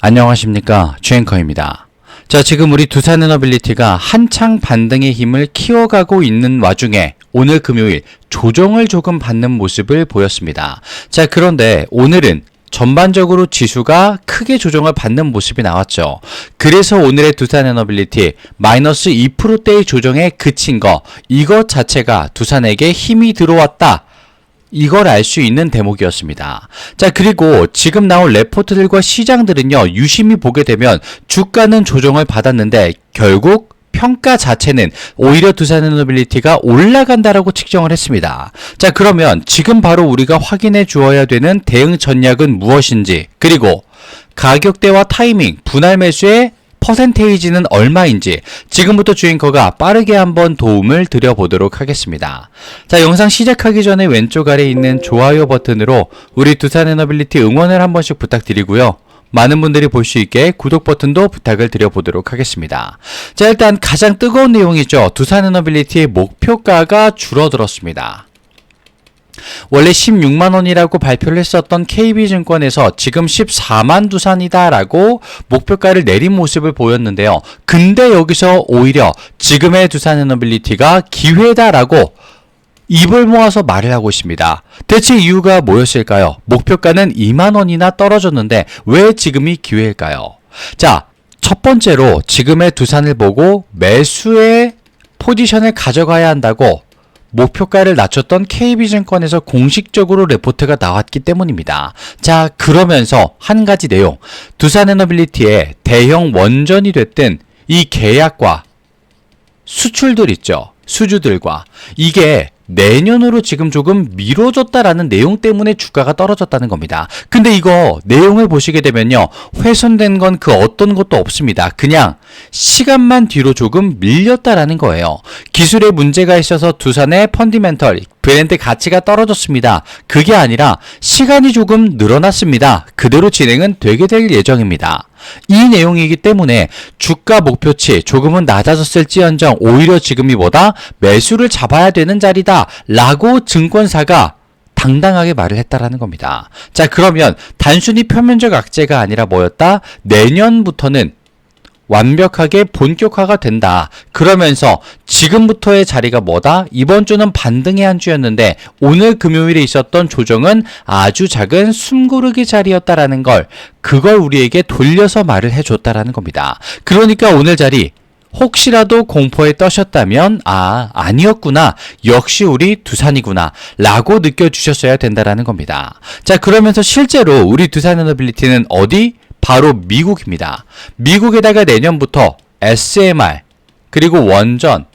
안녕하십니까, 주앵커입니다. 자, 지금 우리 두산에너빌리티가 한창 반등의 힘을 키워가고 있는 와중에 오늘 금요일 조정을 조금 받는 모습을 보였습니다. 자, 그런데 오늘은 전반적으로 지수가 크게 조정을 받는 모습이 나왔죠. 그래서 오늘의 두산에너빌리티 마이너스 2%대의 조정에 그친 거, 이것 자체가 두산에게 힘이 들어왔다, 이걸 알 수 있는 대목이었습니다. 자, 그리고 지금 나온 레포트들과 시장들은요, 유심히 보게 되면 주가는 조정을 받았는데 결국 평가 자체는 오히려 두산에너빌리티가 올라간다라고 측정을 했습니다. 자, 그러면 지금 바로 우리가 확인해 주어야 되는 대응 전략은 무엇인지, 그리고 가격대와 타이밍, 분할 매수의 퍼센테이지는 얼마인지 지금부터 주앵커가 빠르게 한번 도움을 드려보도록 하겠습니다. 자, 영상 시작하기 전에 왼쪽 아래에 있는 좋아요 버튼으로 우리 두산에너빌리티 응원을 한 번씩 부탁드리고요. 많은 분들이 볼 수 있게 구독 버튼도 부탁을 드려보도록 하겠습니다. 자, 일단 가장 뜨거운 내용이죠. 두산에너빌리티의 목표가가 줄어들었습니다. 원래 16만원이라고 발표를 했었던 KB증권에서 지금 14만 두산이다 라고 목표가를 내린 모습을 보였는데요. 근데 여기서 오히려 지금의 두산에너빌리티가 기회다 라고 입을 모아서 말을 하고 있습니다. 대체 이유가 뭐였을까요? 목표가는 2만원이나 떨어졌는데 왜 지금이 기회일까요? 자, 첫 번째로 지금의 두산을 보고 매수의 포지션을 가져가야 한다고 목표가를 낮췄던 KB증권에서 공식적으로 레포트가 나왔기 때문입니다. 자, 그러면서 한 가지 내용, 두산에너빌리티의 대형 원전이 됐든 이 계약과 수출들 있죠, 수주들과, 이게 내년으로 지금 조금 미뤄졌다라는 내용 때문에 주가가 떨어졌다는 겁니다. 근데 이거 내용을 보시게 되면요, 훼손된 건 그 어떤 것도 없습니다. 그냥 시간만 뒤로 조금 밀렸다라는 거예요. 기술에 문제가 있어서 두산의 펀디멘털, 브랜드 가치가 떨어졌습니다. 그게 아니라 시간이 조금 늘어났습니다. 그대로 진행은 되게 될 예정입니다. 이 내용이기 때문에 주가 목표치 조금은 낮아졌을지언정 오히려 지금이보다 매수를 잡아야 되는 자리다 라고 증권사가 당당하게 말을 했다라는 겁니다. 자, 그러면 단순히 표면적 악재가 아니라 뭐였다? 내년부터는 완벽하게 본격화가 된다. 그러면서 지금부터의 자리가 뭐다? 이번 주는 반등의 한 주였는데 오늘 금요일에 있었던 조정은 아주 작은 숨고르기 자리였다라는 걸, 그걸 우리에게 돌려서 말을 해줬다라는 겁니다. 그러니까 오늘 자리 혹시라도 공포에 떠셨다면 아니었구나, 역시 우리 두산이구나 라고 느껴주셨어야 된다라는 겁니다. 자, 그러면서 실제로 우리 두산에너빌리티는 어디? 바로 미국입니다. 미국에다가 내년부터 SMR, 그리고 원전,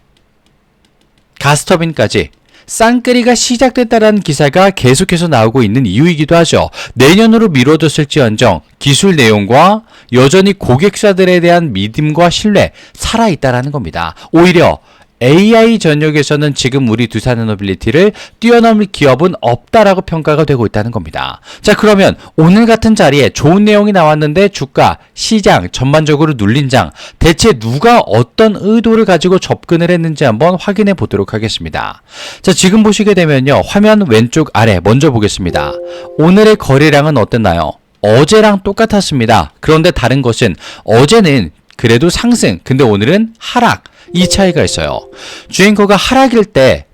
가스터빈까지 쌍끌이가 시작됐다라는 기사가 계속해서 나오고 있는 이유이기도 하죠. 내년으로 미뤄졌을지언정 기술 내용과 여전히 고객사들에 대한 믿음과 신뢰 살아있다라는 겁니다. 오히려 AI 전역에서는 지금 우리 두산에너빌리티를 뛰어넘을 기업은 없다라고 평가가 되고 있다는 겁니다. 자, 그러면 오늘 같은 자리에 좋은 내용이 나왔는데 주가, 시장 전반적으로 눌린 장, 대체 누가 어떤 의도를 가지고 접근을 했는지 한번 확인해 보도록 하겠습니다. 자, 지금 보시게 되면요, 화면 왼쪽 아래 먼저 보겠습니다. 오늘의 거래량은 어땠나요? 어제랑 똑같았습니다. 그런데 다른 것은 어제는 그래도 상승, 근데 오늘은 하락, 이 차이가 있어요. 주앵커가 하락일 때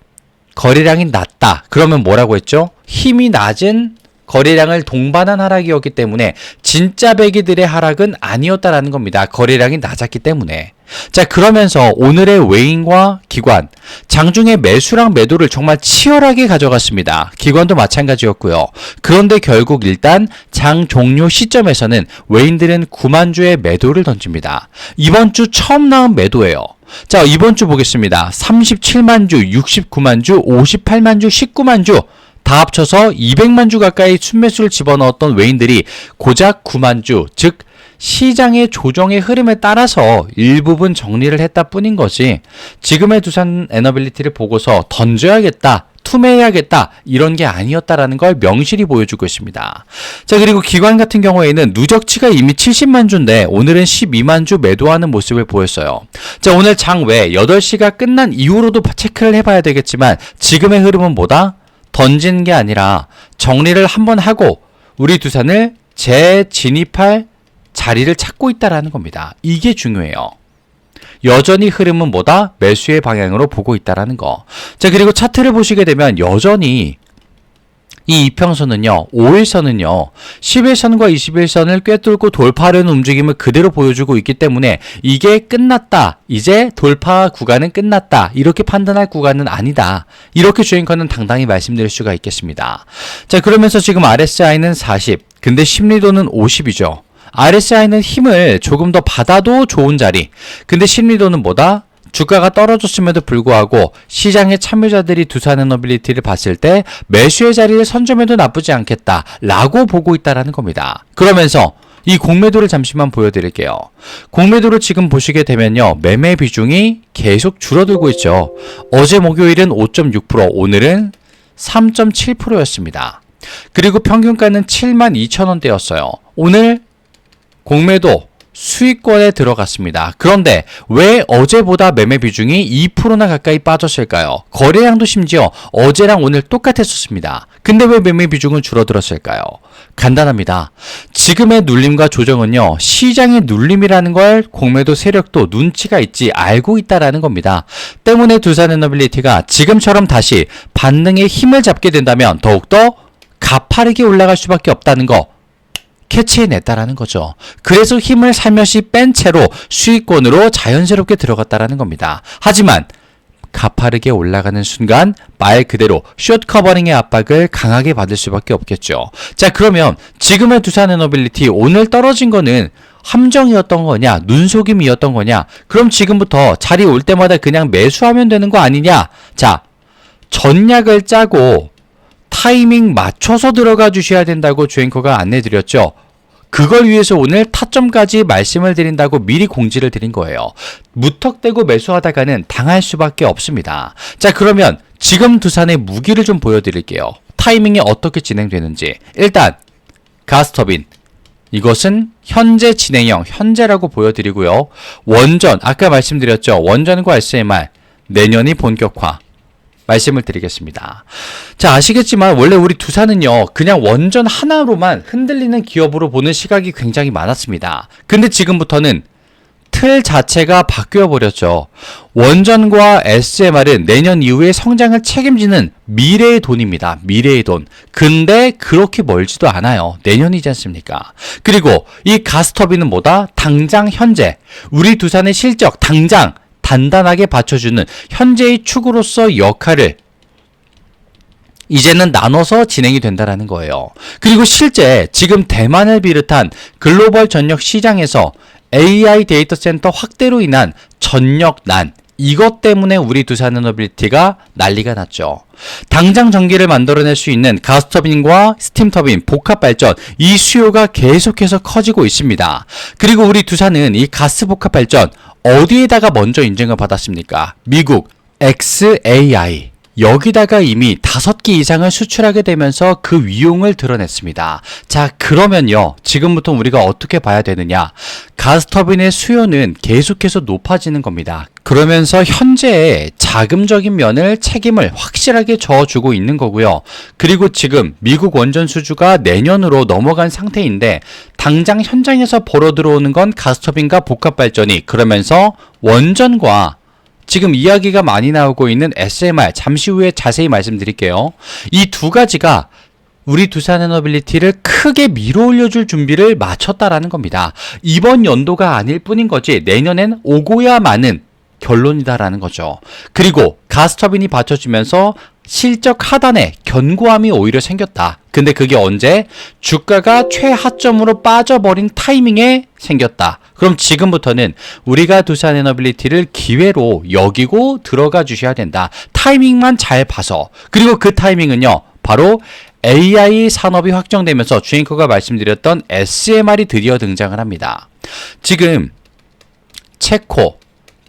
거래량이 낮다, 그러면 뭐라고 했죠? 힘이 낮은 거래량을 동반한 하락이었기 때문에 진짜 배기들의 하락은 아니었다라는 겁니다. 거래량이 낮았기 때문에. 자, 그러면서 오늘의 외인과 기관, 장중에 매수랑 매도를 정말 치열하게 가져갔습니다. 기관도 마찬가지였고요. 그런데 결국 일단 장 종료 시점에서는 외인들은 9만 주의 매도를 던집니다. 이번 주 처음 나온 매도예요. 자, 이번 주 보겠습니다. 37만 주, 69만 주, 58만 주, 19만 주 다 합쳐서 200만 주 가까이 순매수를 집어넣었던 외인들이 고작 9만 주, 즉 시장의 조정의 흐름에 따라서 일부분 정리를 했다 뿐인 것이, 지금의 두산에너빌리티를 보고서 던져야겠다, 투매해야겠다, 이런 게 아니었다라는 걸 명실히 보여주고 있습니다. 자, 그리고 기관 같은 경우에는 누적치가 이미 70만 주인데 오늘은 12만 주 매도하는 모습을 보였어요. 자, 오늘 장외 8시가 끝난 이후로도 체크를 해봐야 되겠지만 지금의 흐름은 뭐다? 던지는 게 아니라 정리를 한번 하고 우리 두산을 재진입할 자리를 찾고 있다라는 겁니다. 이게 중요해요. 여전히 흐름은 뭐다? 매수의 방향으로 보고 있다라는 거. 자, 그리고 차트를 보시게 되면 여전히 이 이평선은요, 5일선은요, 10일선과 21선을 꿰뚫고 돌파하려는 움직임을 그대로 보여주고 있기 때문에 이게 끝났다. 이제 돌파 구간은 끝났다. 이렇게 판단할 구간은 아니다. 이렇게 주행커는 당당히 말씀드릴 수가 있겠습니다. 자, 그러면서 지금 RSI는 40, 근데 심리도는 50이죠. RSI는 힘을 조금 더 받아도 좋은 자리. 근데 심리도는 뭐다? 주가가 떨어졌음에도 불구하고 시장의 참여자들이 두산에너빌리티를 봤을 때 매수의 자리를 선점해도 나쁘지 않겠다라고 보고 있다라는 겁니다. 그러면서 이 공매도를 잠시만 보여드릴게요. 공매도를 지금 보시게 되면요, 매매 비중이 계속 줄어들고 있죠. 어제 목요일은 5.6%, 오늘은 3.7%였습니다. 그리고 평균가는 72,000원대였어요. 오늘 공매도 수익권에 들어갔습니다. 그런데 왜 어제보다 매매 비중이 2%나 가까이 빠졌을까요? 거래량도 심지어 어제랑 오늘 똑같았었습니다. 근데 왜 매매 비중은 줄어들었을까요? 간단합니다. 지금의 눌림과 조정은요, 시장의 눌림이라는 걸 공매도 세력도 눈치가 있지 알고 있다라는 겁니다. 때문에 두산에너빌리티가 지금처럼 다시 반등의 힘을 잡게 된다면 더욱더 가파르게 올라갈 수밖에 없다는 거 캐치해냈다라는 거죠. 그래서 힘을 살며시 뺀 채로 수익권으로 자연스럽게 들어갔다라는 겁니다. 하지만 가파르게 올라가는 순간 말 그대로 숏 커버링의 압박을 강하게 받을 수밖에 없겠죠. 자, 그러면 지금의 두산에너빌리티 오늘 떨어진 거는 함정이었던 거냐, 눈속임이었던 거냐? 그럼 지금부터 자리 올 때마다 그냥 매수하면 되는 거 아니냐? 자, 전략을 짜고 타이밍 맞춰서 들어가 주셔야 된다고 주앵커가 안내 드렸죠. 그걸 위해서 오늘 타점까지 말씀을 드린다고 미리 공지를 드린 거예요. 무턱대고 매수하다가는 당할 수밖에 없습니다. 자, 그러면 지금 두산의 무기를 좀 보여드릴게요. 타이밍이 어떻게 진행되는지. 일단 가스터빈, 이것은 현재 진행형, 현재라고 보여드리고요. 원전, 아까 말씀드렸죠. 원전과 SMR, 내년이 본격화. 말씀을 드리겠습니다. 자, 아시겠지만 원래 우리 두산은요, 그냥 원전 하나로만 흔들리는 기업으로 보는 시각이 굉장히 많았습니다. 근데 지금부터는 틀 자체가 바뀌어 버렸죠. 원전과 SMR은 내년 이후에 성장을 책임지는 미래의 돈입니다. 미래의 돈. 근데 그렇게 멀지도 않아요. 내년이지 않습니까? 그리고 이 가스터빈은 뭐다? 당장 현재 우리 두산의 실적 당장 단단하게 받쳐주는 현재의 축으로서 역할을 이제는 나눠서 진행이 된다는 거예요. 그리고 실제 지금 대만을 비롯한 글로벌 전력 시장에서 AI 데이터 센터 확대로 인한 전력난, 이것 때문에 우리 두산에너빌리티가 난리가 났죠. 당장 전기를 만들어낼 수 있는 가스터빈과 스팀터빈, 복합발전, 이 수요가 계속해서 커지고 있습니다. 그리고 우리 두산은 이 가스복합발전 어디에다가 먼저 인증을 받았습니까? 미국 XAI. 여기다가 이미 5개 이상을 수출하게 되면서 그 위용을 드러냈습니다. 자, 그러면요, 지금부터 우리가 어떻게 봐야 되느냐? 가스터빈의 수요는 계속해서 높아지는 겁니다. 그러면서 현재의 자금적인 면을 책임을 확실하게 져주고 있는 거고요. 그리고 지금 미국 원전 수주가 내년으로 넘어간 상태인데 당장 현장에서 벌어 들어오는 건 가스터빈과 복합발전이, 그러면서 원전과 지금 이야기가 많이 나오고 있는 SMR, 잠시 후에 자세히 말씀드릴게요. 이 두 가지가 우리 두산에너빌리티를 크게 밀어올려줄 준비를 마쳤다라는 겁니다. 이번 연도가 아닐 뿐인 거지 내년엔 오고야 마는 결론이다라는 거죠. 그리고 가스터빈이 받쳐주면서 실적 하단에 견고함이 오히려 생겼다. 근데 그게 언제? 주가가 최하점으로 빠져버린 타이밍에 생겼다. 그럼 지금부터는 우리가 두산에너빌리티를 기회로 여기고 들어가 주셔야 된다. 타이밍만 잘 봐서. 그리고 그 타이밍은요, 바로 AI 산업이 확정되면서 주앵커가 말씀드렸던 SMR이 드디어 등장을 합니다. 지금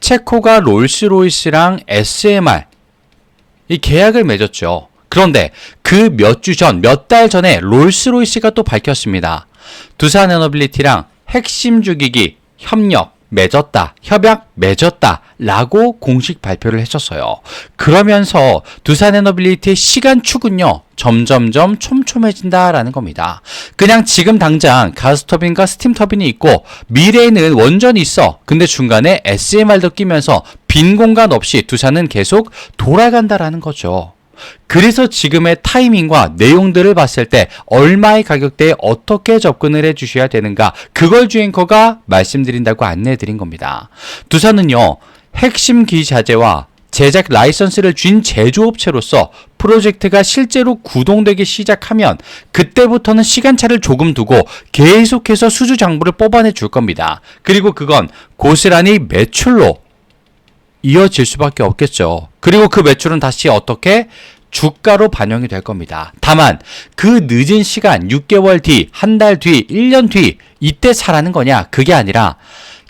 체코가 롤스로이스랑 SMR 이 계약을 맺었죠. 그런데 그 몇 주 전, 몇 달 전에 롤스로이스가 또 밝혔습니다. 두산에너빌리티랑 핵심 주기기 협력, 맺었다, 협약 맺었다 라고 공식 발표를 했었어요. 그러면서 두산에너빌리티의 시간축은요 점점점 촘촘해진다라는 겁니다. 그냥 지금 당장 가스터빈과 스팀터빈이 있고 미래에는 원전이 있어. 근데 중간에 SMR도 끼면서 빈 공간 없이 두산은 계속 돌아간다라는 거죠. 그래서 지금의 타이밍과 내용들을 봤을 때 얼마의 가격대에 어떻게 접근을 해주셔야 되는가, 그걸 주앵커가 말씀드린다고 안내해드린 겁니다. 두산은요 핵심 기자재와 제작 라이선스를 쥔 제조업체로서 프로젝트가 실제로 구동되기 시작하면 그때부터는 시간차를 조금 두고 계속해서 수주 장부를 뽑아내 줄 겁니다. 그리고 그건 고스란히 매출로 이어질 수밖에 없겠죠. 그리고 그 매출은 다시 어떻게 주가로 반영이 될 겁니다. 다만 그 늦은 시간 6개월 뒤, 한 달 뒤, 1년 뒤 이때 사라는 거냐? 그게 아니라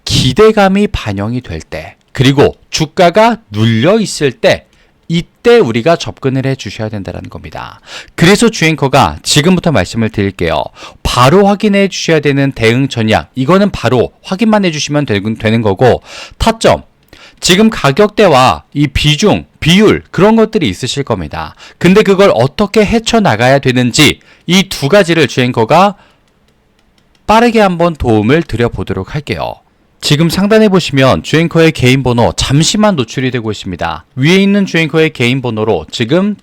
기대감이 반영이 될 때, 그리고 주가가 눌려 있을 때, 이때 우리가 접근을 해 주셔야 된다는 겁니다. 그래서 주앵커가 지금부터 말씀을 드릴게요. 바로 확인해 주셔야 되는 대응 전략, 이거는 바로 확인만 해 주시면 되는 거고, 타점, 지금 가격대와 이 비중, 비율 그런 것들이 있으실 겁니다. 근데 그걸 어떻게 헤쳐나가야 되는지 이 두 가지를 주앵커가 빠르게 한번 도움을 드려보도록 할게요. 지금 상단에 보시면 주앵커의 개인 번호 잠시만 노출이 되고 있습니다. 위에 있는 주앵커의 개인 번호로 지금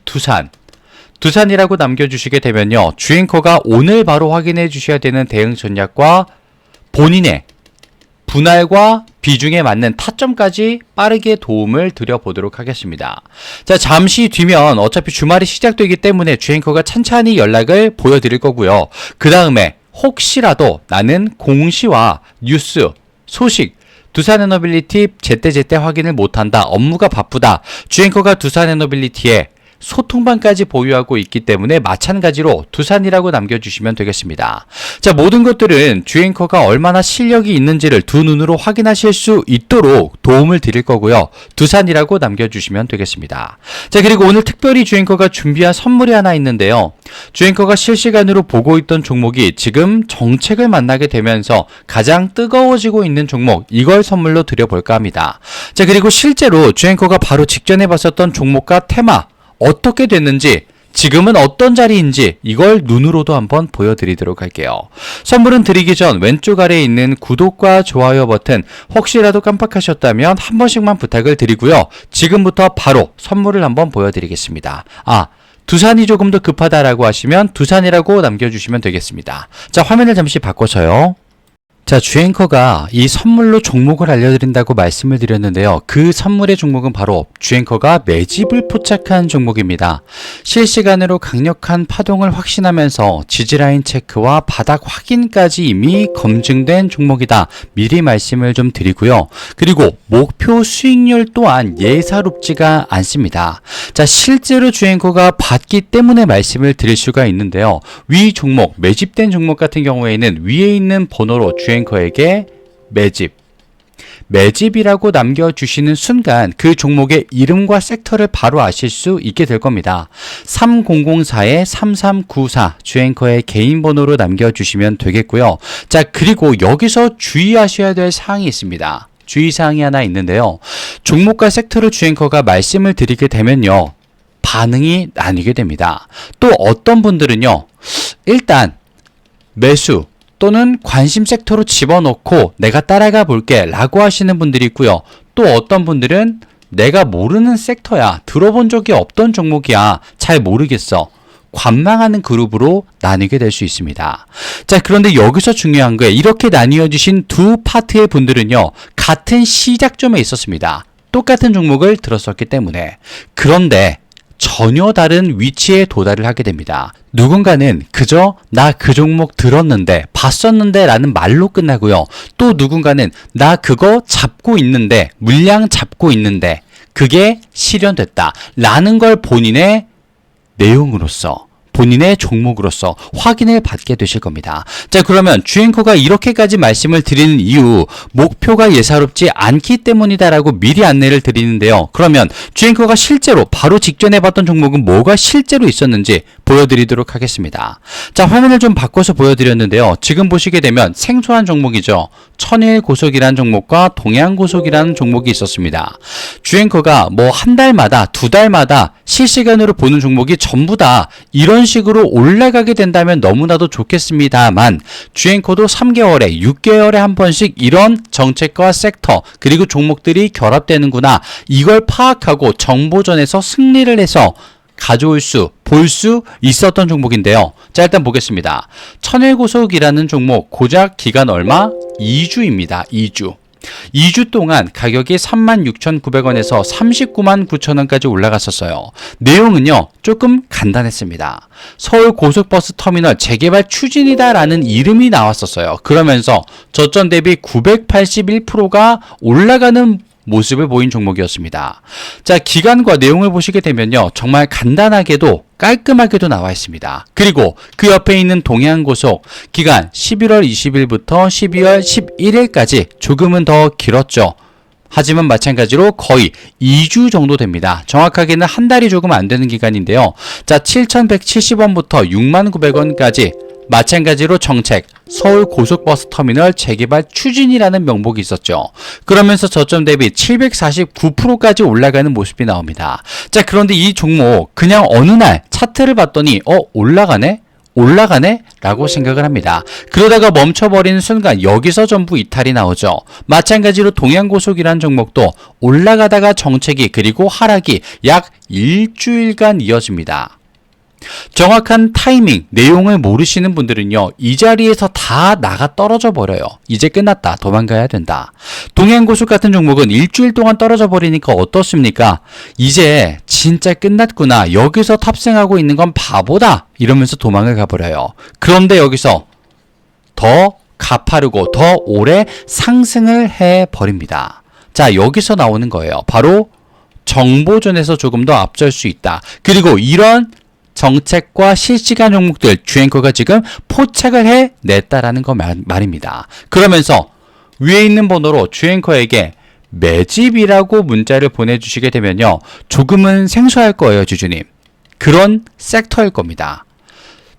두산이라고 남겨주시게 되면요, 주앵커가 오늘 바로 확인해 주셔야 되는 대응 전략과 본인의 분할과 비중에 맞는 타점까지 빠르게 도움을 드려보도록 하겠습니다. 자, 잠시 뒤면 어차피 주말이 시작되기 때문에 주앵커가 찬찬히 연락을 보여드릴 거고요. 그 다음에 혹시라도 나는 공시와 뉴스, 소식, 두산에너빌리티 제때제때 확인을 못한다, 업무가 바쁘다, 주앵커가 두산에너빌리티에 소통반까지 보유하고 있기 때문에 마찬가지로 두산이라고 남겨주시면 되겠습니다. 자, 모든 것들은 주앵커가 얼마나 실력이 있는지를 두 눈으로 확인하실 수 있도록 도움을 드릴 거고요. 두산이라고 남겨주시면 되겠습니다. 자, 그리고 오늘 특별히 주앵커가 준비한 선물이 하나 있는데요. 주앵커가 실시간으로 보고 있던 종목이 지금 정책을 만나게 되면서 가장 뜨거워지고 있는 종목, 이걸 선물로 드려볼까 합니다. 자, 그리고 실제로 주앵커가 바로 직전에 봤었던 종목과 테마 어떻게 됐는지, 지금은 어떤 자리인지 이걸 눈으로도 한번 보여드리도록 할게요. 선물은 드리기 전 왼쪽 아래에 있는 구독과 좋아요 버튼 혹시라도 깜빡하셨다면 한 번씩만 부탁을 드리고요. 지금부터 바로 선물을 한번 보여드리겠습니다. 두산이 조금 더 급하다라고 하시면 두산이라고 남겨주시면 되겠습니다. 자, 화면을 잠시 바꿔서요. 자, 주앵커가 이 선물로 종목을 알려드린다고 말씀을 드렸는데요. 그 선물의 종목은 바로 주앵커가 매집을 포착한 종목입니다. 실시간으로 강력한 파동을 확신하면서 지지라인 체크와 바닥 확인까지 이미 검증된 종목이다. 미리 말씀을 좀 드리고요. 그리고 목표 수익률 또한 예사롭지가 않습니다. 자, 실제로 주앵커가 봤기 때문에 말씀을 드릴 수가 있는데요. 위 종목, 매집된 종목 같은 경우에는 위에 있는 번호로 주앵커에게 매집이라고 남겨주시는 순간 그 종목의 이름과 섹터를 바로 아실 수 있게 될 겁니다. 3004-3394 주앵커의 개인 번호로 남겨주시면 되겠고요. 자, 그리고 여기서 주의하셔야 될 사항이 있습니다. 주의사항이 하나 있는데요. 종목과 섹터를 주앵커가 말씀을 드리게 되면요, 반응이 나뉘게 됩니다. 또 어떤 분들은요, 일단 매수 또는 관심 섹터로 집어넣고 내가 따라가 볼게 라고 하시는 분들이 있고요. 또 어떤 분들은 내가 모르는 섹터야, 들어본 적이 없던 종목이야, 잘 모르겠어, 관망하는 그룹으로 나뉘게 될 수 있습니다. 자, 그런데 여기서 중요한 거예요. 이렇게 나뉘어 주신 두 파트의 분들은요, 같은 시작점에 있었습니다. 똑같은 종목을 들었었기 때문에. 그런데 전혀 다른 위치에 도달을 하게 됩니다. 누군가는 그저 나 그 종목 들었는데, 봤었는데 라는 말로 끝나고요. 또 누군가는 나 그거 잡고 있는데, 물량 잡고 있는데 그게 실현됐다 라는 걸 본인의 내용으로서, 본인의 종목으로서 확인을 받게 되실 겁니다. 자, 그러면 주앵커가 이렇게까지 말씀을 드리는 이유, 목표가 예사롭지 않기 때문이다라고 미리 안내를 드리는데요. 그러면 주앵커가 실제로 바로 직전에 봤던 종목은 뭐가 실제로 있었는지 보여드리도록 하겠습니다. 자, 화면을 좀 바꿔서 보여드렸는데요. 지금 보시게 되면 생소한 종목이죠. 천일고속이라는 종목과 동양고속이라는 종목이 있었습니다. 주앵커가 뭐 한 달마다, 두 달마다 실시간으로 보는 종목이 전부 다 이런 식으로 올라가게 된다면 너무나도 좋겠습니다만, 주앵커도 3개월에, 6개월에 한 번씩 이런 정책과 섹터, 그리고 종목들이 결합되는구나, 이걸 파악하고 정보전에서 승리를 해서 가져올 볼 수 있었던 종목인데요. 자, 일단 보겠습니다. 천일고속이라는 종목, 고작 기간 얼마? 2주입니다. 2주 동안 가격이 36,900원에서 399,900원까지 올라갔었어요. 내용은요, 조금 간단했습니다. 서울 고속버스 터미널 재개발 추진이다라는 이름이 나왔었어요. 그러면서 저점 대비 981%가 올라가는 모습을 보인 종목이었습니다. 자, 기간과 내용을 보시게 되면요, 정말 간단하게도 깔끔하게도 나와 있습니다. 그리고 그 옆에 있는 동양고속 기간 11월 20일부터 12월 11일까지 조금은 더 길었죠. 하지만 마찬가지로 거의 2주 정도 됩니다. 정확하게는 한 달이 조금 안 되는 기간인데요. 자, 7,170원부터 69,000원까지 마찬가지로 정책, 서울 고속버스 터미널 재개발 추진이라는 명목이 있었죠. 그러면서 저점 대비 749%까지 올라가는 모습이 나옵니다. 자, 그런데 이 종목 그냥 어느 날 차트를 봤더니 올라가네? 라고 생각을 합니다. 그러다가 멈춰버리는 순간 여기서 전부 이탈이 나오죠. 마찬가지로 동양고속이라는 종목도 올라가다가 정책이, 그리고 하락이 약 일주일간 이어집니다. 정확한 타이밍, 내용을 모르시는 분들은요, 이 자리에서 다 나가 떨어져 버려요. 이제 끝났다, 도망가야 된다. 동양고속 같은 종목은 일주일 동안 떨어져 버리니까 어떻습니까? 이제 진짜 끝났구나, 여기서 탑승하고 있는 건 바보다, 이러면서 도망을 가버려요. 그런데 여기서 더 가파르고 더 오래 상승을 해버립니다. 자, 여기서 나오는 거예요. 바로 정보전에서 조금 더 앞설 수 있다. 그리고 이런 정책과 실시간 종목들 주앵커가 지금 포착을 해냈다라는 거 말입니다. 그러면서 위에 있는 번호로 주앵커에게 매집이라고 문자를 보내주시게 되면요, 조금은 생소할 거예요, 주주님. 그런 섹터일 겁니다.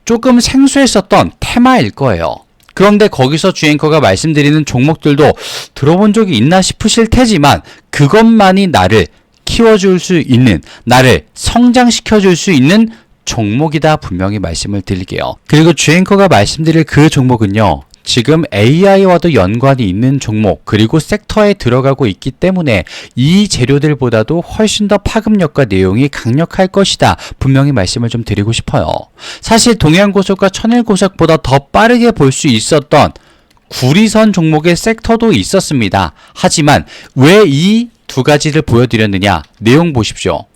조금 생소했었던 테마일 거예요. 그런데 거기서 주앵커가 말씀드리는 종목들도 들어본 적이 있나 싶으실 테지만, 그것만이 나를 키워줄 수 있는, 나를 성장시켜줄 수 있는 종목이다, 분명히 말씀을 드릴게요. 그리고 주앵커가 말씀드릴 그 종목은요, 지금 AI와도 연관이 있는 종목, 그리고 섹터에 들어가고 있기 때문에 이 재료들보다도 훨씬 더 파급력과 내용이 강력할 것이다, 분명히 말씀을 좀 드리고 싶어요. 사실 동양고속과 천일고속보다 더 빠르게 볼 수 있었던 구리선 종목의 섹터도 있었습니다. 하지만 왜 이 두 가지를 보여드렸느냐, 내용 보십시오.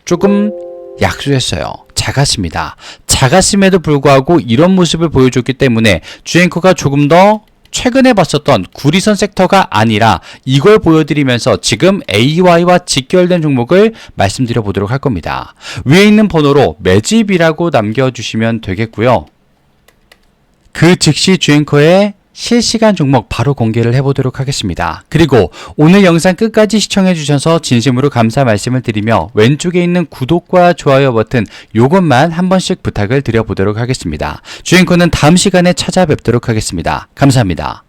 조금 약소했어요. 작았습니다. 작았음에도 불구하고 이런 모습을 보여줬기 때문에 주앵커가 조금 더 최근에 봤었던 구리선 섹터가 아니라 이걸 보여드리면서 지금 AY와 직결된 종목을 말씀드려 보도록 할 겁니다. 위에 있는 번호로 매집이라고 남겨주시면 되겠고요. 그 즉시 주앵커의 실시간 종목 바로 공개를 해보도록 하겠습니다. 그리고 오늘 영상 끝까지 시청해주셔서 진심으로 감사 말씀을 드리며, 왼쪽에 있는 구독과 좋아요 버튼 요것만 한 번씩 부탁을 드려보도록 하겠습니다. 주앵커는 다음 시간에 찾아뵙도록 하겠습니다. 감사합니다.